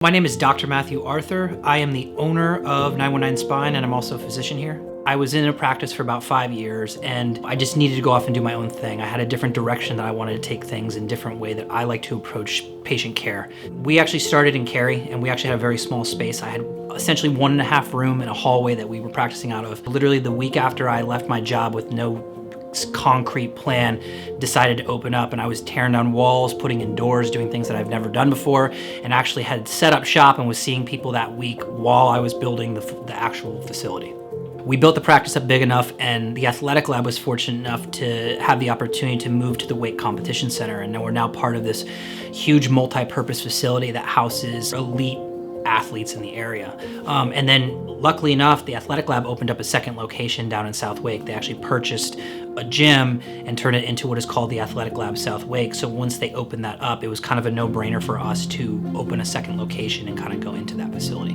My name is Dr. Matthew Arthur. I am the owner of 919 Spine, and I'm also a physician here. I was in a practice for about 5 years, and I just needed to go off and do my own thing. I had a different direction that I wanted to take things, in a different way that I like to approach patient care. We actually started in Cary, and we actually had a very small space. I had essentially 1.5 room and a hallway that we were practicing out of. Literally the week after I left my job with no concrete plan, decided to open up, and I was tearing down walls, putting in doors, doing things that I've never done before, and actually had set up shop and was seeing people that week while I was building the actual facility. We built the practice up big enough, and the athletic lab was fortunate enough to have the opportunity to move to the Wake Competition Center, and we're now part of this huge multi-purpose facility that houses elite athletes in the area. And then luckily enough, the athletic lab opened up a second location down in South Wake. They actually purchased a gym and turned it into what is called the Athletic Lab South Wake. So once they opened that up, it was kind of a no-brainer for us to open a second location and kind of go into that facility.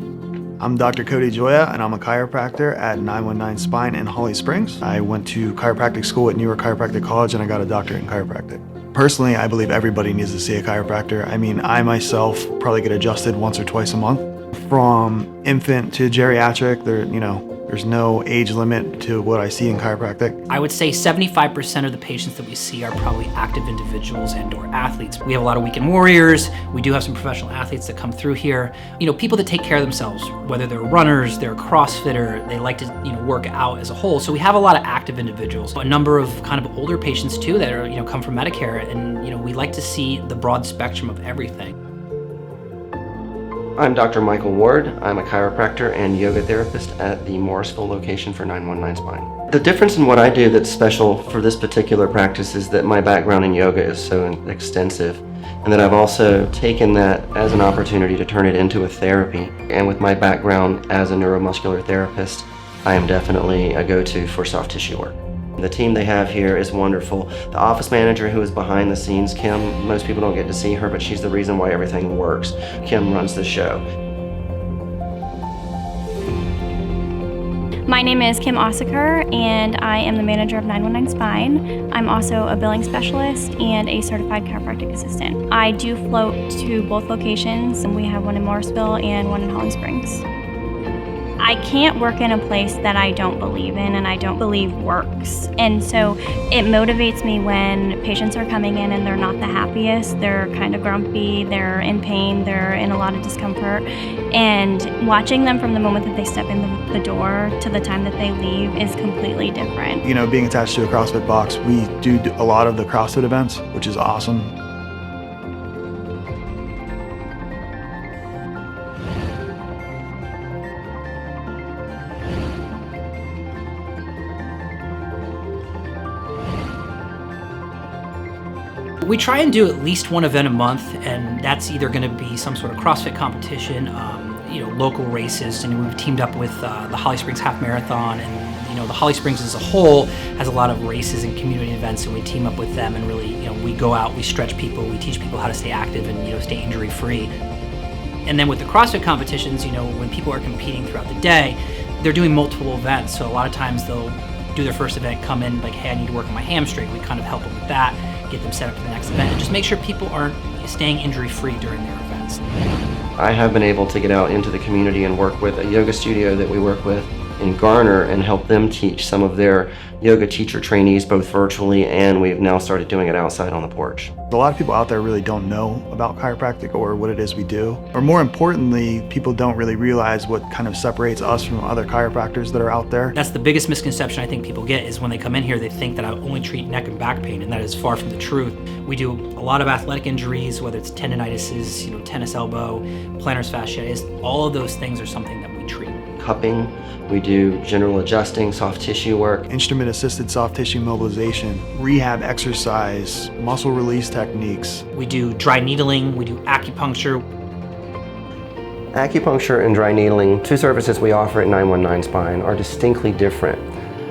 I'm Dr. Cody Joya, and I'm a chiropractor at 919 Spine in Holly Springs. I went to chiropractic school at New York Chiropractic College, and I got a doctorate in chiropractic. Personally, I believe everybody needs to see a chiropractor. I mean, I myself probably get adjusted once or twice a month. From infant to geriatric, there's no age limit to what I see in chiropractic. I would say 75% of the patients that we see are probably active individuals and/or athletes. We have a lot of weekend warriors. We do have some professional athletes that come through here. People that take care of themselves, whether they're runners, they're a CrossFitter, they like to work out as a whole. So we have a lot of active individuals. A number of kind of older patients too that are come from Medicare, and we like to see the broad spectrum of everything. I'm Dr. Michael Ward. I'm a chiropractor and yoga therapist at the Morrisville location for 919 Spine. The difference in what I do that's special for this particular practice is that my background in yoga is so extensive, and that I've also taken that as an opportunity to turn it into a therapy. And with my background as a neuromuscular therapist, I am definitely a go-to for soft tissue work. The team they have here is wonderful. The office manager who is behind the scenes, Kim, most people don't get to see her, but she's the reason why everything works. Kim runs the show. My name is Kim Ossaker, and I am the manager of 919 Spine. I'm also a billing specialist and a certified chiropractic assistant. I do float to both locations, and we have one in Morrisville and one in Holly Springs. I can't work in a place that I don't believe in and I don't believe works. And so it motivates me when patients are coming in and they're not the happiest, they're kind of grumpy, they're in pain, they're in a lot of discomfort. And watching them from the moment that they step in the door to the time that they leave is completely different. Being attached to a CrossFit box, we do a lot of the CrossFit events, which is awesome. We try and do at least one event a month, and that's either going to be some sort of CrossFit competition, local races, and we've teamed up with the Holly Springs Half Marathon, and the Holly Springs as a whole has a lot of races and community events, and we team up with them, and really, we go out, we stretch people, we teach people how to stay active and stay injury free. And then with the CrossFit competitions, when people are competing throughout the day, they're doing multiple events, so a lot of times they'll do their first event, come in like, hey, I need to work on my hamstring. We kind of help them with that, get them set up for the next event, and just make sure people aren't staying injury-free during their events. I have been able to get out into the community and work with a yoga studio that we work with in Garner and help them teach some of their yoga teacher trainees both virtually, and we've now started doing it outside on the porch. A lot of people out there really don't know about chiropractic or what it is we do. Or more importantly, people don't really realize what kind of separates us from other chiropractors that are out there. That's the biggest misconception I think people get, is when they come in here, they think that I only treat neck and back pain, and that is far from the truth. We do a lot of athletic injuries, whether it's tendinitises, tennis elbow, plantar fasciitis. All of those things are something that we treat. Cupping, we do general adjusting, soft tissue work. Instrument-assisted soft tissue mobilization, rehab exercise, muscle release techniques. We do dry needling, we do acupuncture. Acupuncture and dry needling, two services we offer at 919 Spine, are distinctly different.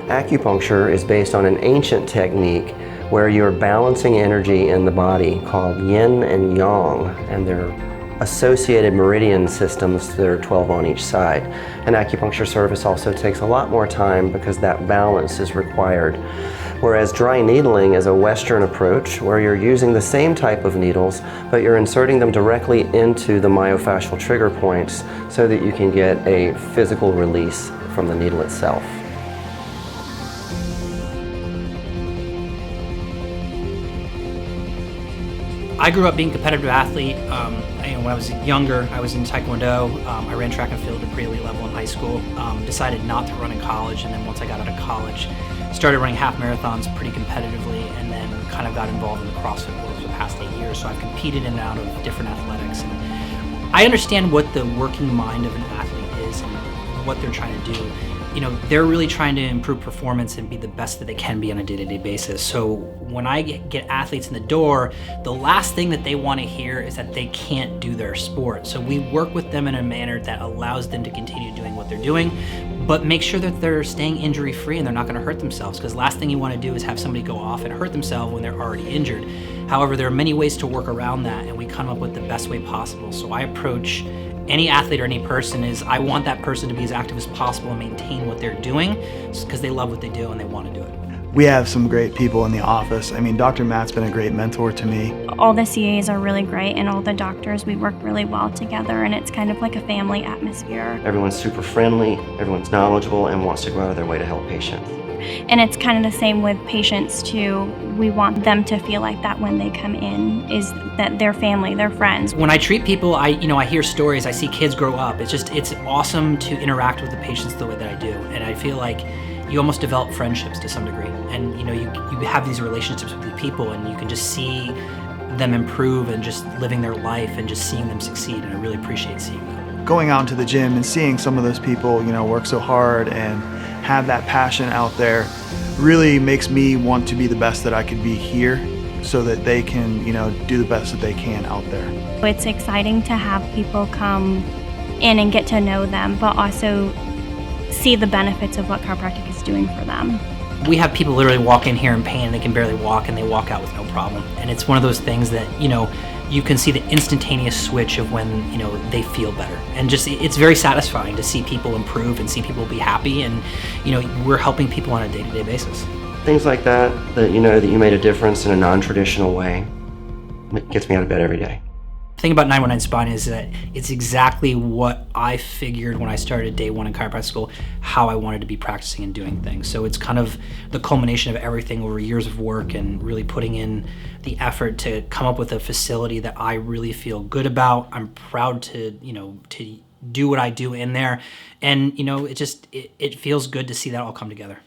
Acupuncture is based on an ancient technique where you're balancing energy in the body called yin and yang, and they're associated meridian systems that are 12 on each side. An acupuncture service also takes a lot more time because that balance is required. Whereas dry needling is a Western approach where you're using the same type of needles, but you're inserting them directly into the myofascial trigger points so that you can get a physical release from the needle itself. I grew up being a competitive athlete. When I was younger, I was in Taekwondo. I ran track and field at pre-elite level in high school. Decided not to run in college, and then once I got out of college, started running half marathons pretty competitively, and then kind of got involved in the CrossFit world for the past 8 years. So I've competed in and out of different athletics, and I understand what the working mind of an athlete is and what they're trying to do. You know, they're really trying to improve performance and be the best that they can be on a day-to-day basis. So when I get athletes in the door, the last thing that they want to hear is that they can't do their sport. So we work with them in a manner that allows them to continue doing what they're doing, but make sure that they're staying injury-free and they're not going to hurt themselves, because last thing you want to do is have somebody go off and hurt themselves when they're already injured. However, there are many ways to work around that, and we come up with the best way possible. So I approach any athlete or any person is, I want that person to be as active as possible and maintain what they're doing because they love what they do and they want to do it. We have some great people in the office. I mean, Dr. Matt's been a great mentor to me. All the CAs are really great, and all the doctors, we work really well together, and it's kind of like a family atmosphere. Everyone's super friendly, everyone's knowledgeable, and wants to go out of their way to help patients. And it's kind of the same with patients too. We want them to feel like that when they come in, is that they're family, they're friends. When I treat people, I hear stories, I see kids grow up. It's awesome to interact with the patients the way that I do. And I feel like you almost develop friendships to some degree. And you have these relationships with these people, and you can just see them improve and just living their life and just seeing them succeed. And I really appreciate seeing that. Going out into the gym and seeing some of those people, work so hard and have that passion out there really makes me want to be the best that I could be here so that they can, do the best that they can out there. It's exciting to have people come in and get to know them, but also see the benefits of what chiropractic is doing for them. We have people literally walk in here in pain and they can barely walk, and they walk out with no problem. And it's one of those things that, you can see the instantaneous switch of when, they feel better. And just, it's very satisfying to see people improve and see people be happy. And, we're helping people on a day-to-day basis. Things like that that you made a difference in a non-traditional way, it gets me out of bed every day. The thing about 919 Spine is that it's exactly what I figured when I started day one in chiropractic school, how I wanted to be practicing and doing things. So it's kind of the culmination of everything over years of work and really putting in the effort to come up with a facility that I really feel good about. I'm proud to do what I do in there. And, it feels good to see that all come together.